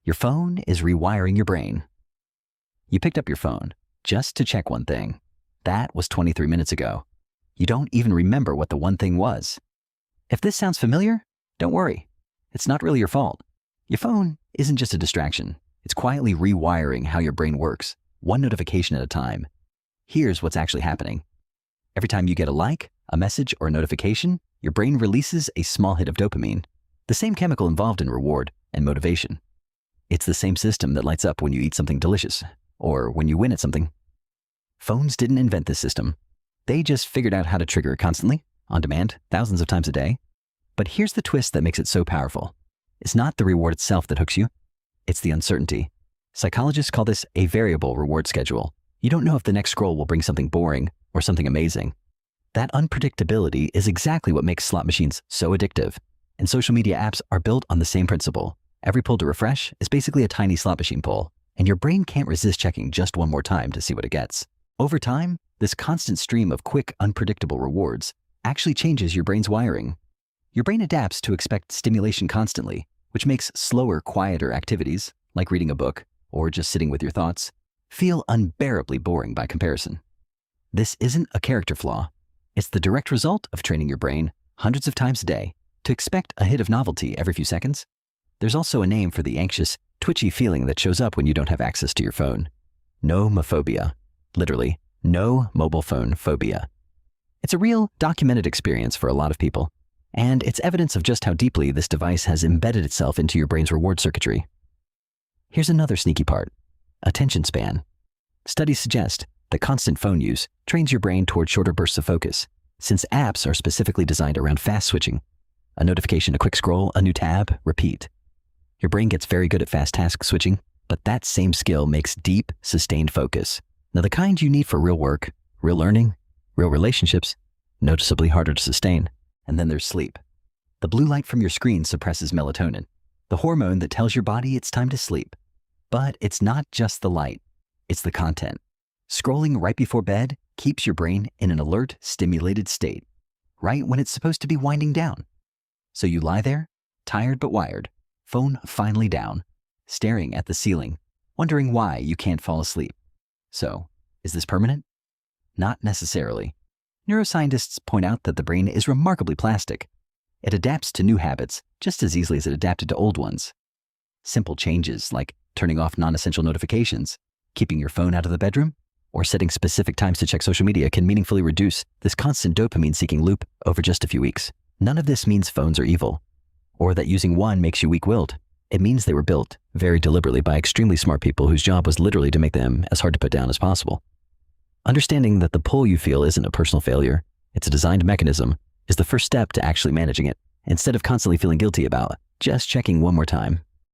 Your phone is rewiring your brain. You picked up your phone just to check one thing. That was 23 minutes ago. You don't even remember what the one thing was. If this sounds familiar, don't worry. It's not really your fault. Your phone isn't just a distraction. It's quietly rewiring how your brain works, one notification at a time. Here's what's actually happening. Every time you get a like, a message, or a notification, your brain releases a small hit of dopamine, the same chemical involved in reward and motivation. It's the same system that lights up when you eat something delicious, or when you win at something. Phones didn't invent this system. They just figured out how to trigger it constantly, on demand, thousands of times a day. But here's the twist that makes it so powerful. It's not the reward itself that hooks you. It's the uncertainty. Psychologists call this a variable reward schedule. You don't know if the next scroll will bring something boring or something amazing. That unpredictability is exactly what makes slot machines so addictive. And social media apps are built on the same principle. Every pull to refresh is basically a tiny slot machine pull, and your brain can't resist checking just one more time to see what it gets. Over time, this constant stream of quick, unpredictable rewards actually changes your brain's wiring. Your brain adapts to expect stimulation constantly, which makes slower, quieter activities, like reading a book or just sitting with your thoughts, feel unbearably boring by comparison. This isn't a character flaw. It's the direct result of training your brain hundreds of times a day to expect a hit of novelty every few seconds. There's also a name for the anxious, twitchy feeling that shows up when you don't have access to your phone. Nomophobia. Literally, no mobile phone phobia. It's a real, documented experience for a lot of people, and it's evidence of just how deeply this device has embedded itself into your brain's reward circuitry. Here's another sneaky part: attention span. Studies suggest that constant phone use trains your brain toward shorter bursts of focus, since apps are specifically designed around fast switching. A notification, a quick scroll, a new tab, repeat. Your brain gets very good at fast task switching, but that same skill makes deep, sustained focus. Now, the kind you need for real work, real learning, real relationships, noticeably harder to sustain. And then there's sleep. The blue light from your screen suppresses melatonin, the hormone that tells your body it's time to sleep. But it's not just the light, it's the content. Scrolling right before bed keeps your brain in an alert, stimulated state, right when it's supposed to be winding down. So you lie there, tired but wired, phone finally down, staring at the ceiling, wondering why you can't fall asleep. So, is this permanent? Not necessarily. Neuroscientists point out that the brain is remarkably plastic. It adapts to new habits just as easily as it adapted to old ones. Simple changes like turning off non-essential notifications, keeping your phone out of the bedroom, or setting specific times to check social media can meaningfully reduce this constant dopamine-seeking loop over just a few weeks. None of this means phones are evil, or that using one makes you weak-willed. It means they were built very deliberately by extremely smart people whose job was literally to make them as hard to put down as possible. Understanding that the pull you feel isn't a personal failure, it's a designed mechanism, is the first step to actually managing it, instead of constantly feeling guilty about just checking one more time.